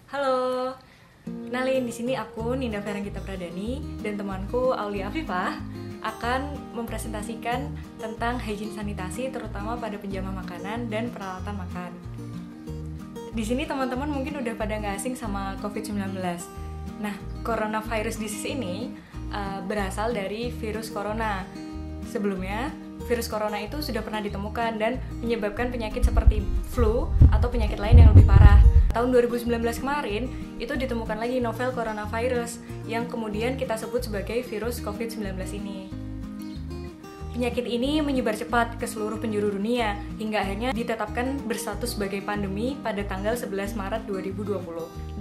Halo, kenalin di sini aku Ninda Ferangita Pradani dan temanku Aulia Afifah akan mempresentasikan tentang hygiene sanitasi terutama pada penjamah makanan dan peralatan makan. Di sini teman-teman mungkin udah pada nggak asing sama COVID-19. Nah, coronavirus disease ini berasal dari virus corona. Sebelumnya, virus corona itu sudah pernah ditemukan dan menyebabkan penyakit seperti flu atau penyakit lain yang lebih parah. Tahun 2019 kemarin, itu ditemukan lagi novel coronavirus yang kemudian kita sebut sebagai virus COVID-19 ini. Penyakit ini menyebar cepat ke seluruh penjuru dunia hingga akhirnya ditetapkan berstatus sebagai pandemi pada tanggal 11 Maret 2020.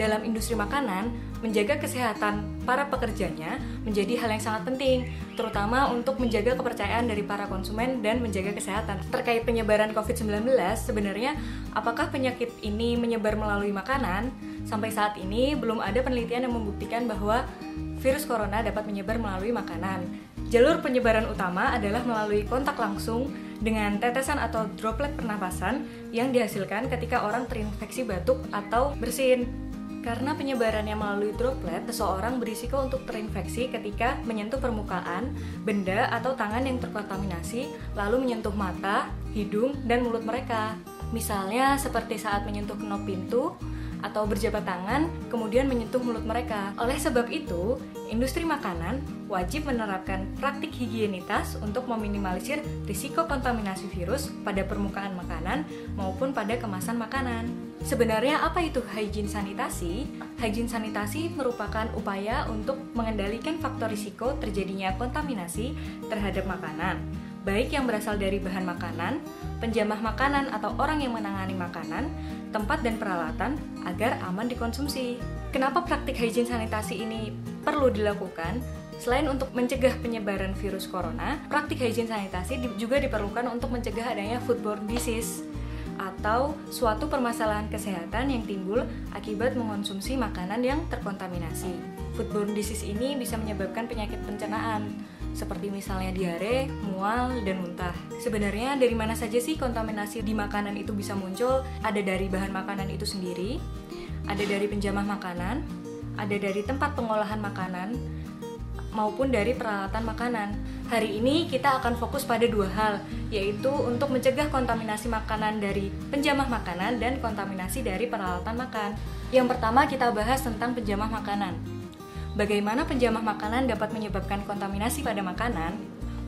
Dalam industri makanan, menjaga kesehatan para pekerjanya menjadi hal yang sangat penting, terutama untuk menjaga kepercayaan dari para konsumen dan menjaga kesehatan. Terkait penyebaran COVID-19, sebenarnya apakah penyakit ini menyebar melalui makanan? Sampai saat ini belum ada penelitian yang membuktikan bahwa virus corona dapat menyebar melalui makanan. Jalur penyebaran utama adalah melalui kontak langsung dengan tetesan atau droplet pernapasan yang dihasilkan ketika orang terinfeksi batuk atau bersin. Karena penyebarannya melalui droplet, seseorang berisiko untuk terinfeksi ketika menyentuh permukaan, benda atau tangan yang terkontaminasi, lalu menyentuh mata, hidung, dan mulut mereka. Misalnya seperti saat menyentuh knop pintu, atau berjabat tangan, kemudian menyentuh mulut mereka. Oleh sebab itu, industri makanan wajib menerapkan praktik higienitas untuk meminimalisir risiko kontaminasi virus pada permukaan makanan maupun pada kemasan makanan. Sebenarnya apa itu hygiene sanitasi? Hygiene sanitasi merupakan upaya untuk mengendalikan faktor risiko terjadinya kontaminasi terhadap makanan, baik yang berasal dari bahan makanan, penjamah makanan atau orang yang menangani makanan, tempat dan peralatan agar aman dikonsumsi. Kenapa praktik hygiene sanitasi ini perlu dilakukan? Selain untuk mencegah penyebaran virus corona, praktik hygiene sanitasi juga diperlukan untuk mencegah adanya foodborne disease atau suatu permasalahan kesehatan yang timbul akibat mengonsumsi makanan yang terkontaminasi. Foodborne disease ini bisa menyebabkan penyakit pencernaan, seperti misalnya diare, mual, dan muntah. Sebenarnya dari mana saja sih kontaminasi di makanan itu bisa muncul? Ada dari bahan makanan itu sendiri, ada dari penjamah makanan, ada dari tempat pengolahan makanan, maupun dari peralatan makanan. Hari ini kita akan fokus pada dua hal, yaitu untuk mencegah kontaminasi makanan dari penjamah makanan dan kontaminasi dari peralatan makan. Yang pertama kita bahas tentang penjamah makanan. Bagaimana penjamah makanan dapat menyebabkan kontaminasi pada makanan?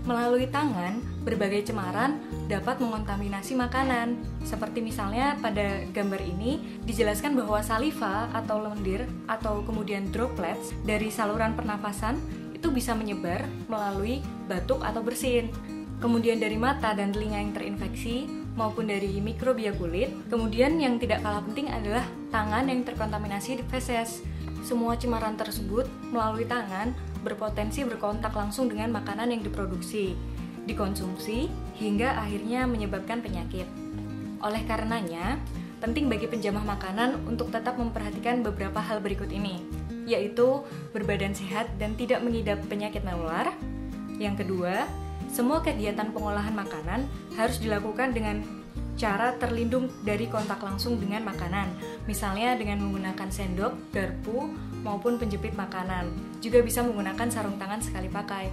Melalui tangan, berbagai cemaran dapat mengontaminasi makanan. Seperti misalnya pada gambar ini dijelaskan bahwa saliva atau lendir atau kemudian droplets dari saluran pernafasan itu bisa menyebar melalui batuk atau bersin. Kemudian dari mata dan telinga yang terinfeksi maupun dari mikrobia kulit. Kemudian yang tidak kalah penting adalah tangan yang terkontaminasi di feses. Semua cemaran tersebut melalui tangan berpotensi berkontak langsung dengan makanan yang diproduksi, dikonsumsi, hingga akhirnya menyebabkan penyakit. Oleh karenanya, penting bagi penjamah makanan untuk tetap memperhatikan beberapa hal berikut ini, yaitu berbadan sehat dan tidak mengidap penyakit menular. Yang kedua, semua kegiatan pengolahan makanan harus dilakukan dengan cara terlindung dari kontak langsung dengan makanan, misalnya dengan menggunakan sendok, garpu, maupun penjepit makanan. Juga bisa menggunakan sarung tangan sekali pakai.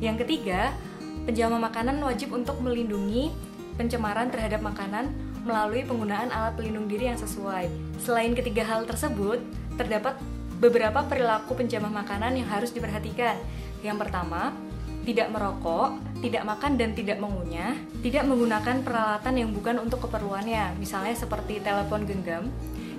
Yang ketiga, penjamah makanan wajib untuk melindungi pencemaran terhadap makanan melalui penggunaan alat pelindung diri yang sesuai. Selain ketiga hal tersebut, terdapat beberapa perilaku penjamah makanan yang harus diperhatikan. Yang pertama, tidak merokok, tidak makan dan tidak mengunyah, tidak menggunakan peralatan yang bukan untuk keperluannya, misalnya seperti telepon genggam,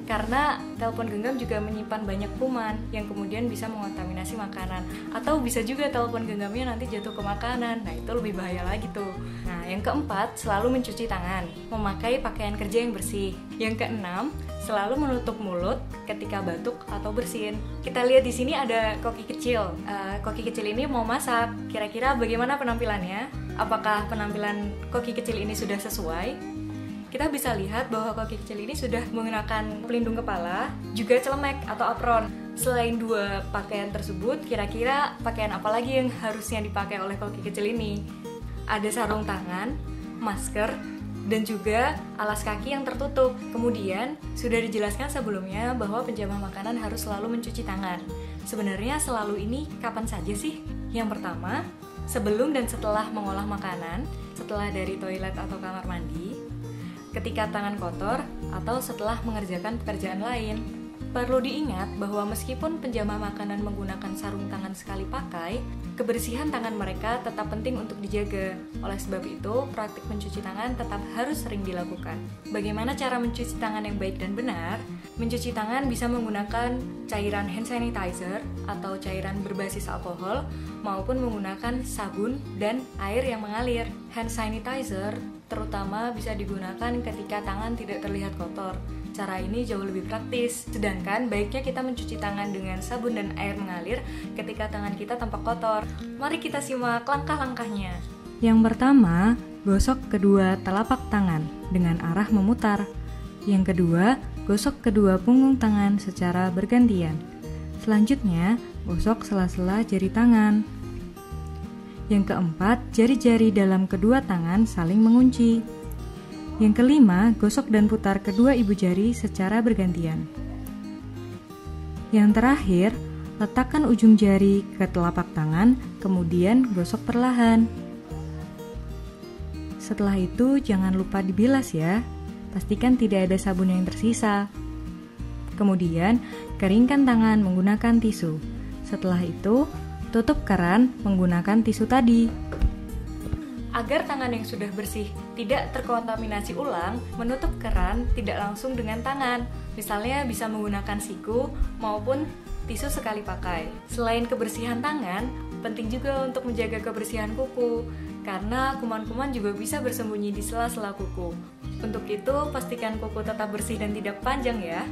karena telepon genggam juga menyimpan banyak kuman yang kemudian bisa mengontaminasi makanan, atau bisa juga telepon genggamnya nanti jatuh ke makanan, nah itu lebih bahaya lagi tuh. Nah, yang keempat, selalu mencuci tangan, memakai pakaian kerja yang bersih. Yang keenam, selalu menutup mulut ketika batuk atau bersin. Kita lihat di sini ada koki kecil. Koki kecil ini mau masak. Kira-kira bagaimana penampilannya? Apakah penampilan koki kecil ini sudah sesuai? Kita bisa lihat bahwa koki kecil ini sudah menggunakan pelindung kepala, juga celemek atau apron. Selain dua pakaian tersebut, kira-kira pakaian apa lagi yang harusnya dipakai oleh koki kecil ini? Ada sarung tangan, masker, dan juga alas kaki yang tertutup. Kemudian, sudah dijelaskan sebelumnya bahwa penjamah makanan harus selalu mencuci tangan. Sebenarnya selalu ini kapan saja sih? Yang pertama, sebelum dan setelah mengolah makanan, setelah dari toilet atau kamar mandi, ketika tangan kotor, atau setelah mengerjakan pekerjaan lain. Perlu diingat bahwa meskipun penjamah makanan menggunakan sarung tangan sekali pakai, kebersihan tangan mereka tetap penting untuk dijaga. Oleh sebab itu, praktik mencuci tangan tetap harus sering dilakukan. Bagaimana cara mencuci tangan yang baik dan benar? Mencuci tangan bisa menggunakan cairan hand sanitizer atau cairan berbasis alkohol, maupun menggunakan sabun dan air yang mengalir. Hand sanitizer terutama bisa digunakan ketika tangan tidak terlihat kotor. Cara ini jauh lebih praktis, sedangkan baiknya kita mencuci tangan dengan sabun dan air mengalir ketika tangan kita tampak kotor. Mari kita simak langkah-langkahnya. Yang pertama, gosok kedua telapak tangan dengan arah memutar. Yang kedua, gosok kedua punggung tangan secara bergantian. Selanjutnya, gosok sela-sela jari tangan. Yang keempat, jari-jari dalam kedua tangan saling mengunci. Yang kelima, gosok dan putar kedua ibu jari secara bergantian. Yang terakhir, letakkan ujung jari ke telapak tangan, kemudian gosok perlahan. Setelah itu, jangan lupa dibilas ya. Pastikan tidak ada sabun yang tersisa. Kemudian, keringkan tangan menggunakan tisu. Setelah itu, tutup keran menggunakan tisu tadi. Agar tangan yang sudah bersih tidak terkontaminasi ulang, menutup keran tidak langsung dengan tangan. Misalnya bisa menggunakan siku maupun tisu sekali pakai. Selain kebersihan tangan, penting juga untuk menjaga kebersihan kuku, karena kuman-kuman juga bisa bersembunyi di sela-sela kuku. Untuk itu, pastikan kuku tetap bersih dan tidak panjang ya.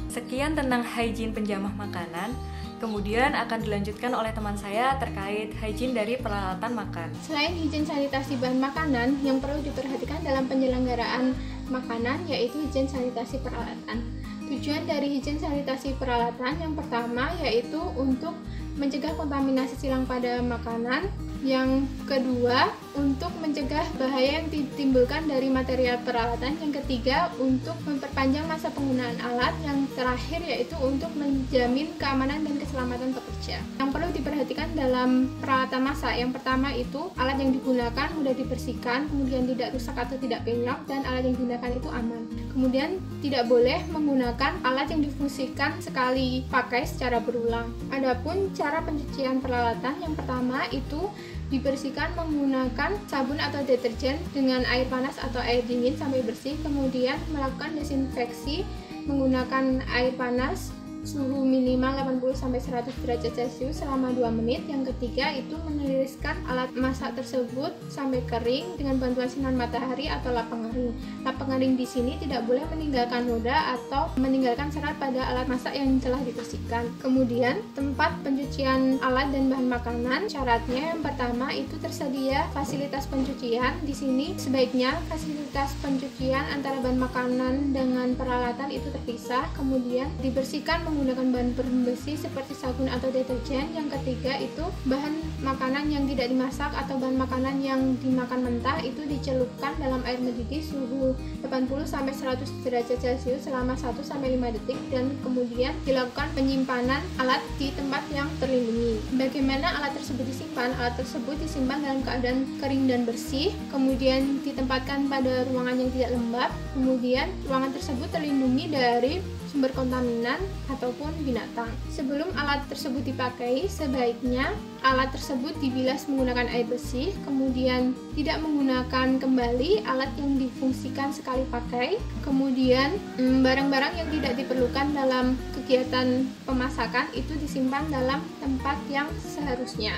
Sekian tentang hygiene penjamah makanan. Kemudian akan dilanjutkan oleh teman saya terkait hygiene dari peralatan makan. Selain hygiene sanitasi bahan makanan, yang perlu diperhatikan dalam penyelenggaraan makanan yaitu hygiene sanitasi peralatan. Tujuan dari hygiene sanitasi peralatan yang pertama yaitu untuk mencegah kontaminasi silang pada makanan. Yang kedua, untuk mencegah bahaya yang ditimbulkan dari material peralatan. Yang ketiga, untuk memperpanjang masa penggunaan alat. Yang terakhir yaitu untuk menjamin keamanan dan keselamatan pekerja. Yang perlu diperhatikan dalam peralatan masak, yang pertama itu alat yang digunakan mudah dibersihkan, kemudian tidak rusak atau tidak penyok, dan alat yang digunakan itu aman. Kemudian tidak boleh menggunakan alat yang difungsikan sekali pakai secara berulang. Adapun cara pencucian peralatan, yang pertama itu dibersihkan menggunakan sabun atau deterjen dengan air panas atau air dingin sampai bersih, kemudian melakukan desinfeksi menggunakan air panas suhu minimal 80-100 derajat Celcius selama 2 menit. Yang ketiga itu meniriskan alat masak tersebut sampai kering dengan bantuan sinar matahari atau lap pengering. Lap pengering di sini tidak boleh meninggalkan noda atau meninggalkan serat pada alat masak yang telah dibersihkan. Kemudian tempat pencucian alat dan bahan makanan, syaratnya yang pertama itu tersedia fasilitas pencucian. Di sini sebaiknya fasilitas pencucian antara bahan makanan dengan peralatan itu terpisah, kemudian dibersihkan menggunakan bahan pembersih seperti sabun atau deterjen. Yang ketiga itu bahan makanan yang tidak dimasak atau bahan makanan yang dimakan mentah itu dicelupkan dalam air mendidih suhu 80-100 derajat Celcius selama 1-5 detik dan kemudian dilakukan penyimpanan alat di tempat yang terlindungi. Bagaimana alat tersebut disimpan? Alat tersebut disimpan dalam keadaan kering dan bersih, kemudian ditempatkan pada ruangan yang tidak lembab, kemudian ruangan tersebut terlindungi dari sumber kontaminan ataupun binatang. Sebelum alat tersebut dipakai, sebaiknya alat tersebut dibilas menggunakan air bersih, kemudian tidak menggunakan kembali alat yang difungsikan sekali pakai, kemudian barang-barang yang tidak diperlukan dalam kegiatan pemasakan itu disimpan dalam tempat yang seharusnya.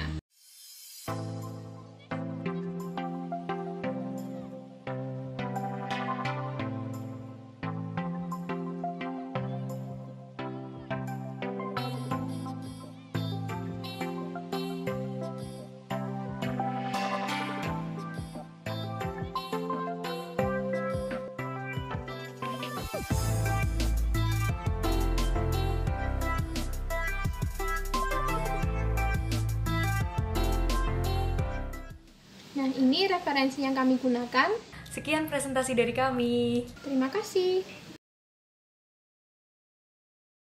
Nah, ini referensi yang kami gunakan. Sekian presentasi dari kami. Terima kasih.